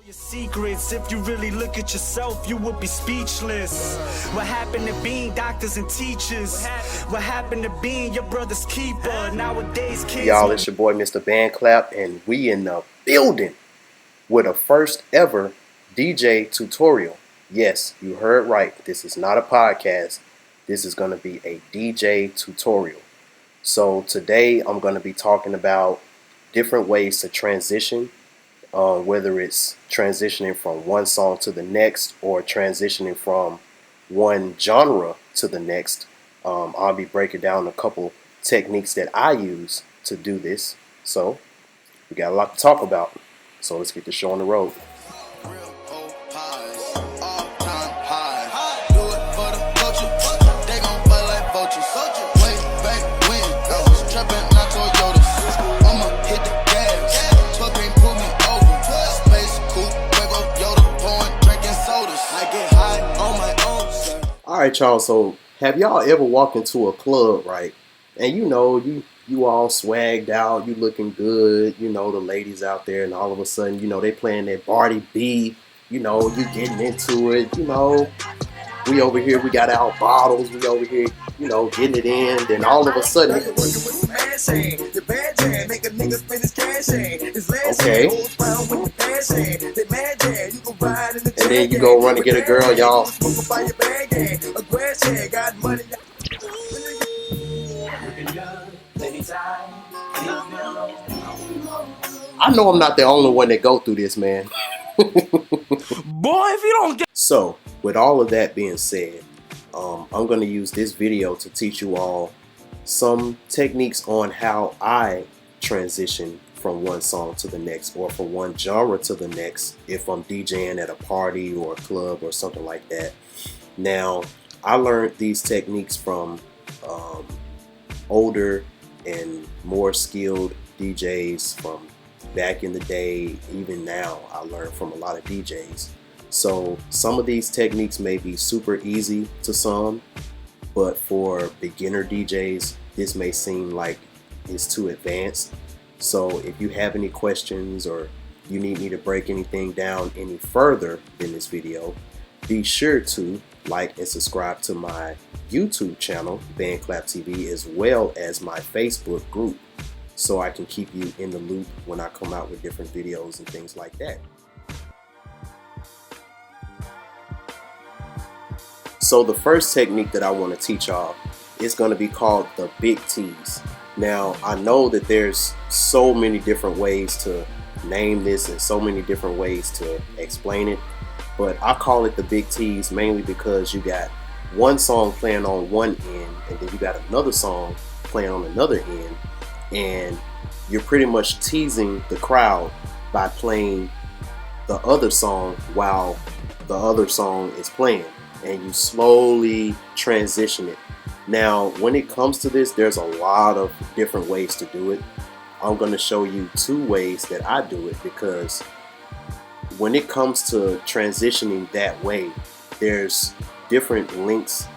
Your secrets, if you really look at yourself, you would be speechless. What happened to being doctors and teachers? What happened to being your brother's keeper? Nowadays, kids. Y'all, it's your boy Mr.BandClap, and we in the building with a first ever DJ tutorial. Yes, you heard right. This is not a podcast. This is going to be a DJ tutorial. So today I'm going to be talking about different ways to transition. Whether it's transitioning from one song to the next or transitioning from one genre to the next. I'll be breaking down a couple techniques that I use to do this. So we got a lot to talk about. So let's get the show on the road. Alright, y'all, so have y'all ever walked into a club, right? And you know, you all swagged out, you looking good, you know, the ladies out there, and all of a sudden, you know, they playing that Barty B, you know, you getting into it, you know, we over here, we got our bottles, we over here, you know, getting it in, then all of a sudden, okay. And then you go run and get a girl, y'all. I know I'm not the only one that go through this, man. Boy, if you don't get. So, with all of that being said, I'm going to use this video to teach you all some techniques on how I transition from one song to the next, or from one genre to the next, if I'm DJing at a party or a club or something like that. Now, I learned these techniques from older and more skilled DJs from back in the day. Even now, I learned from a lot of DJs. So some of these techniques may be super easy to some, but for beginner DJs, this may seem like it's too advanced. So if you have any questions or you need me to break anything down any further in this video, be sure to like and subscribe to my YouTube channel, BandClap TV, as well as my Facebook group, so I can keep you in the loop when I come out with different videos and things like that. So the first technique that I want to teach y'all is going to be called the big T's. Now, I know that there's so many different ways to name this and so many different ways to explain it, but I call it the big T's mainly because you got one song playing on one end and then you got another song playing on another end, and you're pretty much teasing the crowd by playing the other song while the other song is playing, and you slowly transition it. Now, when it comes to this, there's a lot of different ways to do it. I'm going to show you two ways that I do it, because when it comes to transitioning that way, there's different lengths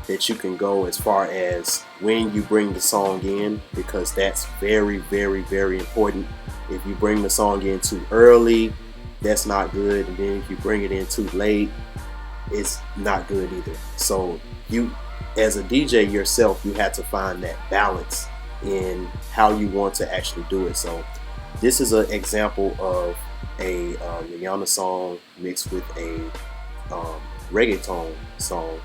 that you can go as far as when you bring the song in, because that's very, very, very important. If you bring the song in too early, that's not good, and then if you bring it in too late, it's not good either. So you, as a DJ yourself, you have to find that balance in how you want to actually do it. So this is an example of a Rihanna song mixed with a reggaeton song,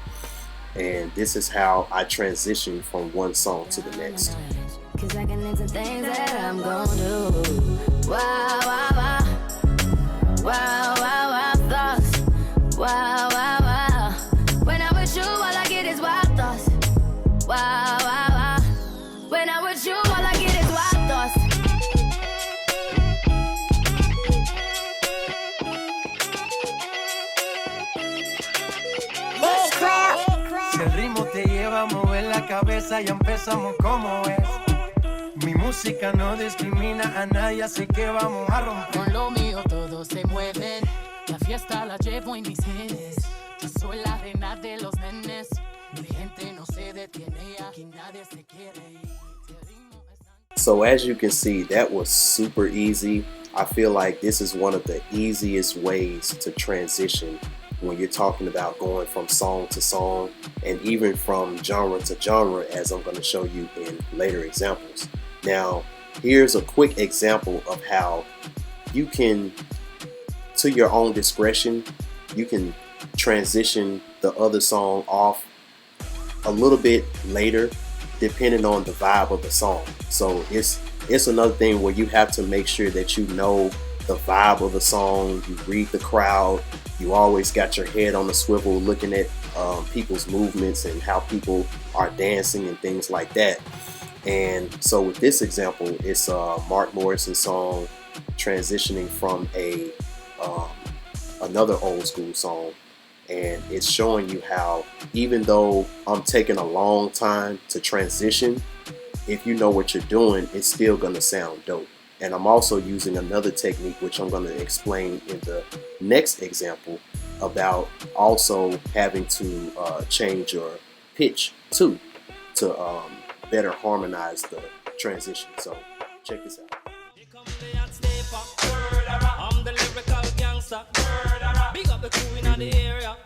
and this is how I transition from one song to the next. Cause I can into things that I'm gonna do. Wow, wow, wow. Wow, wow, wow, thoughts. Wow, wow, wow. When I'm with you, all I get is wild thoughts. Wow, wow, wow. When I'm with you, all I get is wild thoughts. Si el ritmo te lleva a mover la cabeza, ya empezamos como es. Mi música no discrimina a nadie, así que vamos a romper. Con lo mío todos se mueven, la fiesta la llevo en mis genes. Yo soy la reina de los nenes, mi gente no se detiene, aquí nadie se quiere ir. So as you can see, that was super easy. I feel like this is one of the easiest ways to transition when you're talking about going from song to song and even from genre to genre, as I'm going to show you in later examples. Now, here's a quick example of how you can, to your own discretion, you can transition the other song off a little bit later depending on the vibe of the song. So it's another thing where you have to make sure that you know the vibe of the song, you read the crowd, you always got your head on the swivel looking at people's movements and how people are dancing and things like that. And so with this example, it's Mark Morrison's song transitioning from another old school song, and it's showing you how even though I'm taking a long time to transition, if you know what you're doing, it's still gonna sound dope. And I'm also using another technique which I'm going to explain in the next example about also having to change your pitch too to better harmonize the transition. So check this out. I'm the lyrical gangster. Big up the crew in the area.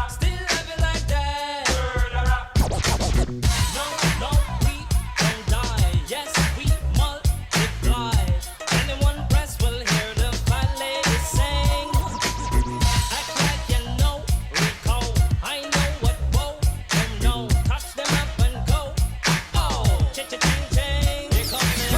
Still living like that. No, we don't die. Yes, we multiply. Anyone press will hear the fat lady sing. Act like you know, Rico. I know what whoa, them know. Touch them up and go. Oh, cha-cha-ching-ching. Here comes the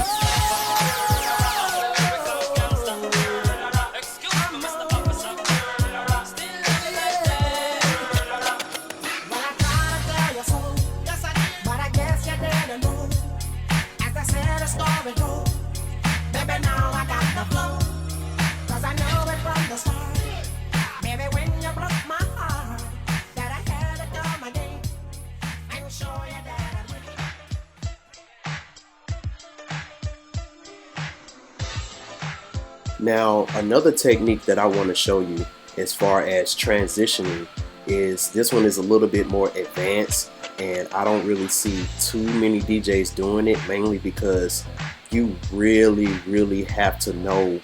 Now, another technique that I want to show you as far as transitioning is this one is a little bit more advanced, and I don't really see too many DJs doing it, mainly because you really have to know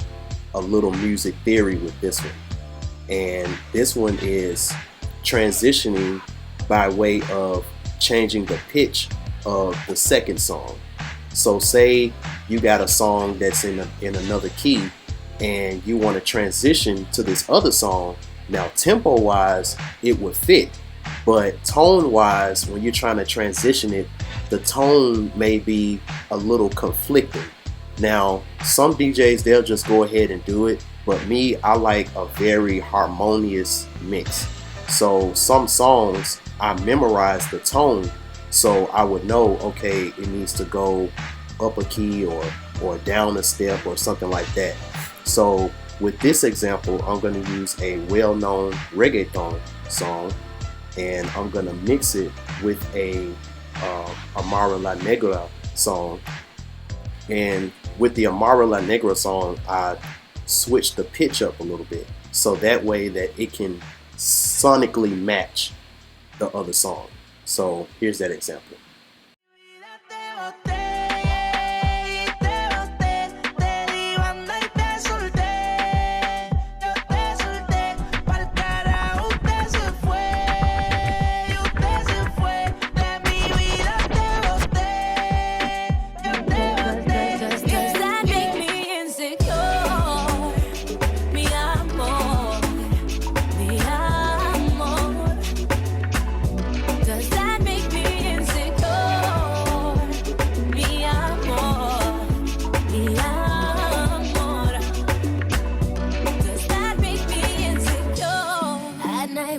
a little music theory with this one. And this one is transitioning by way of changing the pitch of the second song. So say you got a song that's in another key and you want to transition to this other song. Now tempo wise it would fit, but tone wise when you're trying to transition it, the tone may be a little conflicting. Now some DJs, they'll just go ahead and do it, but me, I like a very harmonious mix. So some songs I memorize the tone, so I would know, okay, it needs to go up a key or down a step or something like that. So with this example, I'm going to use a well-known reggaeton song, and I'm going to mix it with a Amara La Negra song. And with the Amara La Negra song, I switch the pitch up a little bit, so that way that it can sonically match the other song. So here's that example.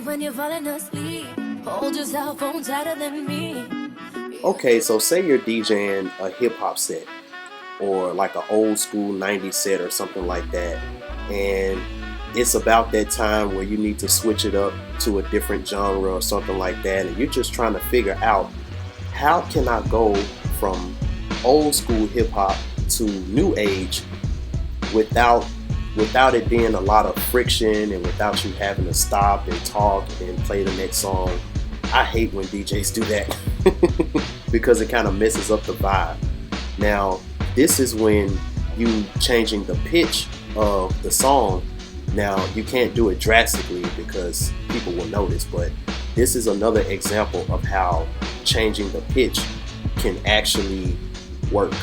When you're falling asleep, hold your cell phone tighter than me. Okay, so say you're DJing a hip-hop set or like an old school 90s set or something like that, and it's about that time where you need to switch it up to a different genre or something like that, and you're just trying to figure out, how can I go from old school hip-hop to new age without it being a lot of friction and without you having to stop and talk and play the next song. I hate when DJs do that because it kind of messes up the vibe. Now, this is when you changing the pitch of the song. Now you can't do it drastically because people will notice, but this is another example of how changing the pitch can actually work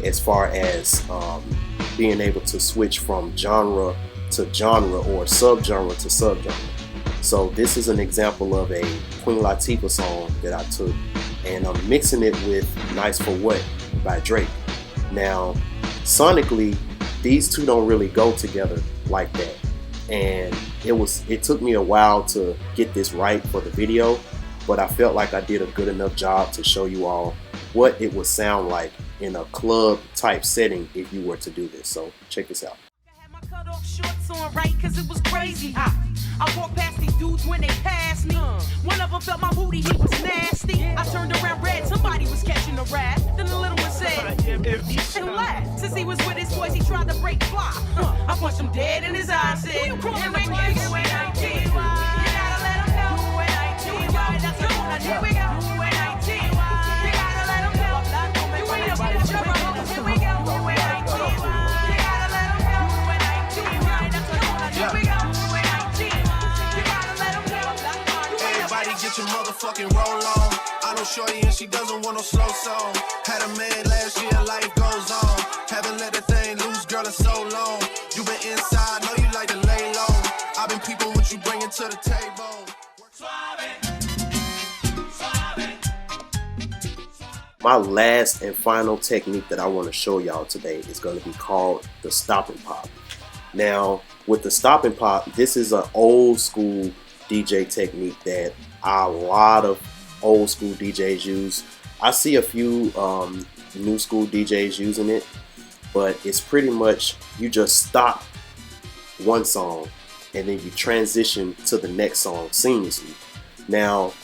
as far as being able to switch from genre to genre or subgenre to subgenre. So this is an example of a Queen Latifah song that I took, and I'm mixing it with Nice for What by Drake. Now sonically, these two don't really go together like that, and it took me a while to get this right for the video, but I felt like I did a good enough job to show you all what it would sound like in a club type setting if you were to do this. So check this out. I had my cut off shorts on right cause it was crazy hot. I walked past these dudes when they passed me. One of them felt my booty, he was nasty. I turned around red, somebody was catching a rat. Then the little one said, and laughed. Since he was with his boys, he tried to break fly. I punched him dead in his eyes, said, you gotta let him Get your motherfucking roll on. I know shorty and she doesn't want no slow song. Had a man last year, life goes on. Haven't let that thing loose, girl, in so long. You been inside, know you like to lay low. I've been peeping what you bringing to the table. My last and final technique that I want to show y'all today is going to be called the stop and pop. Now, with the stop and pop, this is an old school DJ technique that a lot of old school DJs use. I see a few new school DJs using it, but it's pretty much you just stop one song and then you transition to the next song seamlessly. Now,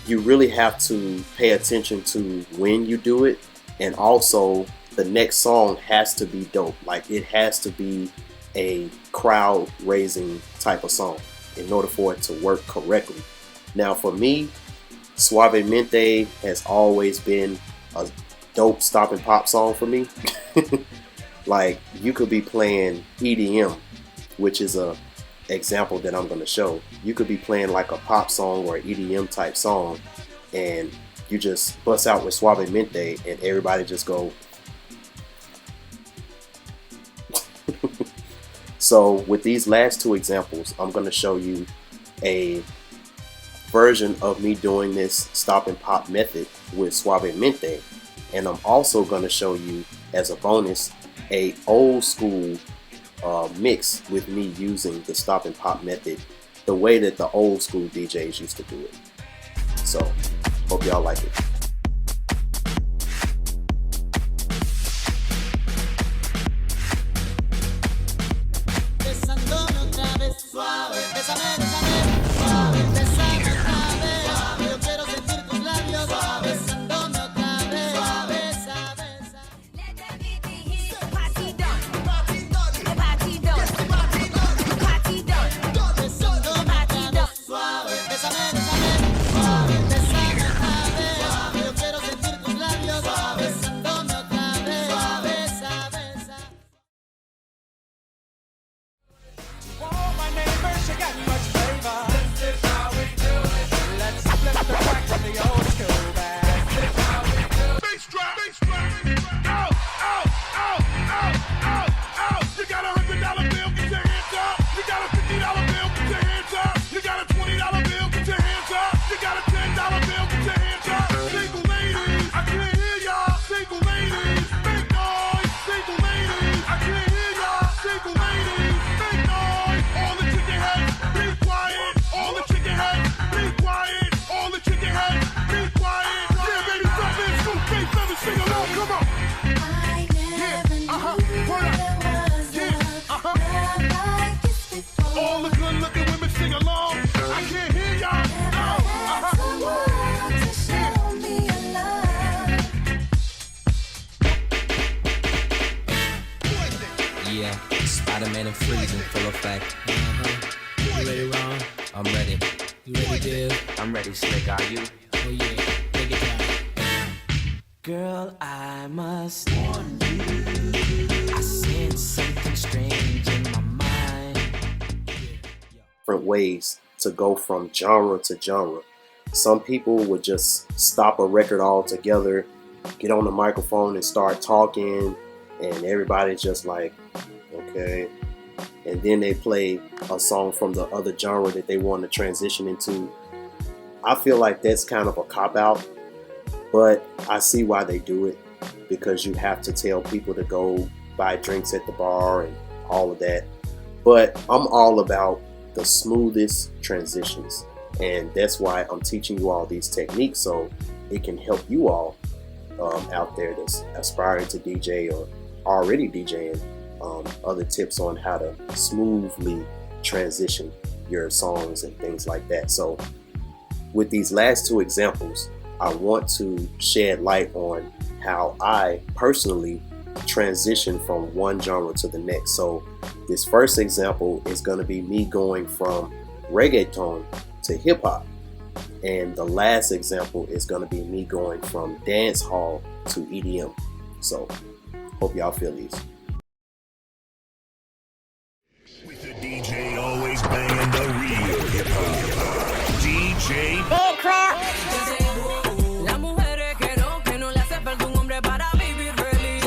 you really have to pay attention to when you do it, and also the next song has to be dope. Like, it has to be a crowd raising type of song in order for it to work correctly. Now for me, Suavemente has always been a dope stop and pop song for me. Like, you could be playing EDM, which is a example that I'm going to show. You could be playing like a pop song or an EDM type song, and you just bust out with Suavemente and everybody just go. So with these last two examples, I'm going to show you a version of me doing this stop and pop method with Suavemente, and I'm also going to show you as a bonus a old school mix with me using the stop and pop method the way that the old school DJs used to do it. So hope y'all like it. Spider-Man and freezing full effect. You ready, Ron? I'm ready. You ready, Div? I'm ready, Slick. Are you? Oh yeah, take it down. Girl, I must warn you. something strange in my mind. Different ways to go from genre to genre. Some people would just stop a record altogether, get on the microphone and start talking, and everybody's just like, okay. And then they play a song from the other genre that they want to transition into. I feel like that's kind of a cop-out, but I see why they do it, because you have to tell people to go buy drinks at the bar and all of that. But I'm all about the smoothest transitions, and that's why I'm teaching you all these techniques, so it can help you all out there that's aspiring to DJ or already DJing. Other tips on how to smoothly transition your songs and things like that. So with these last two examples, I want to shed light on how I personally transition from one genre to the next. So this first example is going to be me going from reggaeton to hip hop, and the last example is going to be me going from dance hall to EDM. So hope y'all feel these. With the DJ always banging the real hip hop. DJ BandClap. Las mujeres que no le hace falta un hombre para vivir feliz.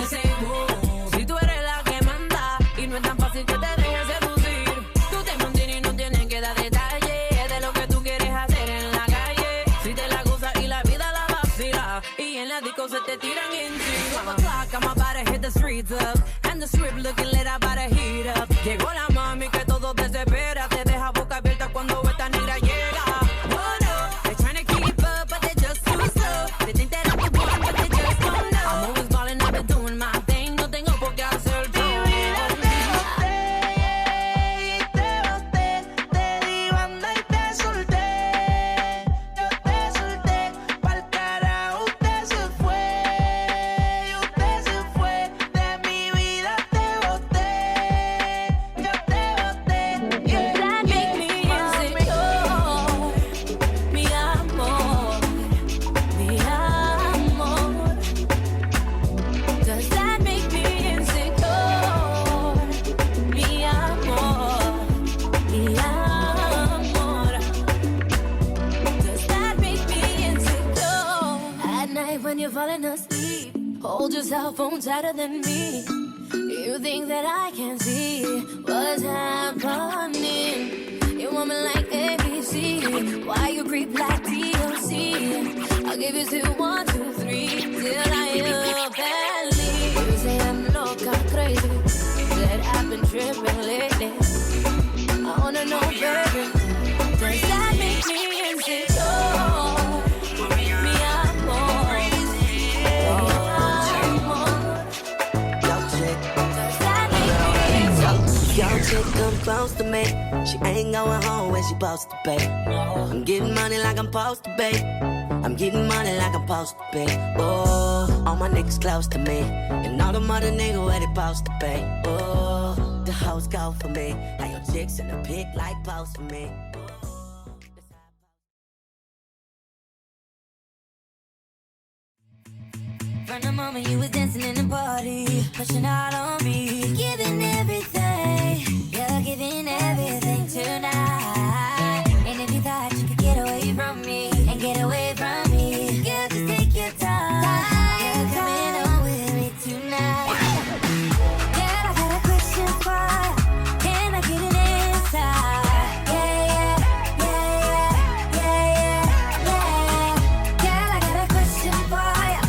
Si tú eres la que manda y no es tan fácil que te dejes seducir, tú te mantienes y no tienes que dar detalles de lo que tú quieres hacer en la calle. Si te la gozas y la vida la vacila y en la disco se te tiran encima. 12 o'clock, I'm about to hit the streets up, and the strip looking lit, I about to heat up. Llegó la mami que todo desespera, te deja boca abierta cuando esta negra llega. Oh no, they're trying to keep up, but they're just too slow. They think that I'm the one, but they just don't know. I'm always ballin', I've been doing my thing, no tengo por qué hacer yo. When you're falling asleep, hold your cell phone tighter than me. You think that I can see what's happening. You want me like ABC, why you creep like DOC? I'll give you 2, 1, 2, 3 till I up and leave. You say I'm loca, crazy, that I've been tripping lately. I wanna know, baby, does that make me insecure? Young chick come close to me. She ain't going home when she supposed to be. I'm getting money like I'm supposed to be. I'm getting money like I'm supposed to be. Oh, all my niggas close to me, and all the mother niggas where they supposed to be. Oh, the hoes go for me. Now your chicks in the pic like post for me. From the moment you was dancing in the party, pushing out on me, giving everything, you're giving everything tonight. And if you thought you could get away from me, and get away from me, girl, just take your time. You're coming on with me tonight. Girl, I got a question for you. Can I get an answer? Girl, I got a question for you.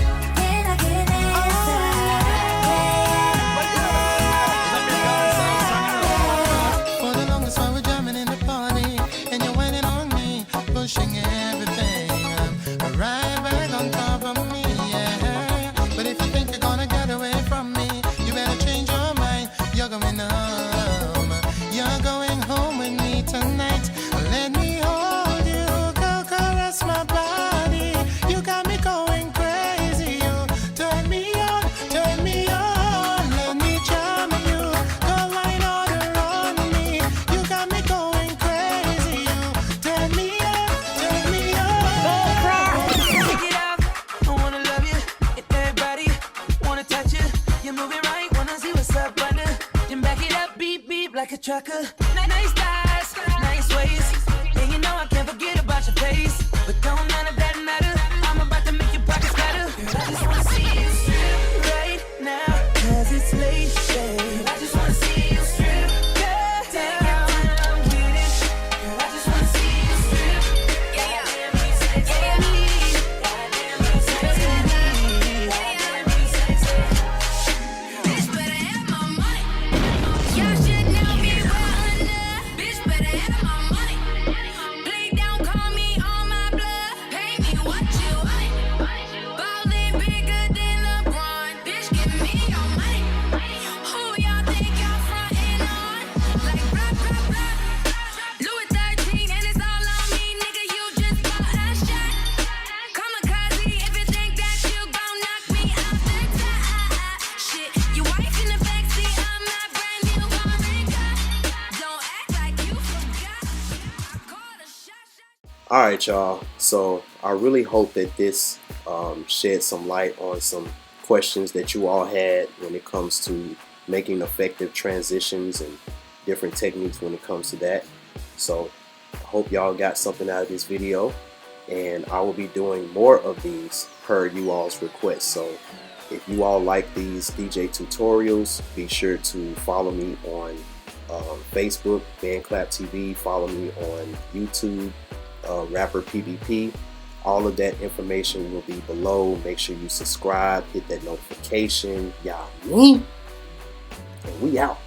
America. Nice thighs, nice waist. And you know I can't forget about your face. But don't none of that matter. I'm about to make your pockets better. Girl, I just wanna see you strip right now. Cause it's late, babe. I just wanna see you strip. Girl, take your time with it. Girl, I just wanna see you strip. Goddamn, you sexy. Goddamn, you sexy. Goddamn, you sexy. Bitch better have my money. Y'all should know me well enough. Bitch better have my money. Play down, call me on my blood. Pay me what you want. Ballin' bigger than LeBron. Bitch, give me your money. Who y'all think y'all frontin' on? Like blah, blah, blah. Louis 13 and it's all on me, nigga. You just bought a shot. Kamikaze if you think that you gon' knock me out the top. Shit, you wife in the backseat of my brand new foreign car. Don't act like you forgot. I called a shot. All right, y'all. So I really hope that this shed some light on some questions that you all had when it comes to making effective transitions and different techniques when it comes to that. So I hope y'all got something out of this video, and I will be doing more of these per you all's request. So if you all like these DJ tutorials, be sure to follow me on Facebook, BandClap TV. Follow me on YouTube, Rapper PBP. All of that information will be below. Make sure you subscribe, hit that notification. Y'all, and we out.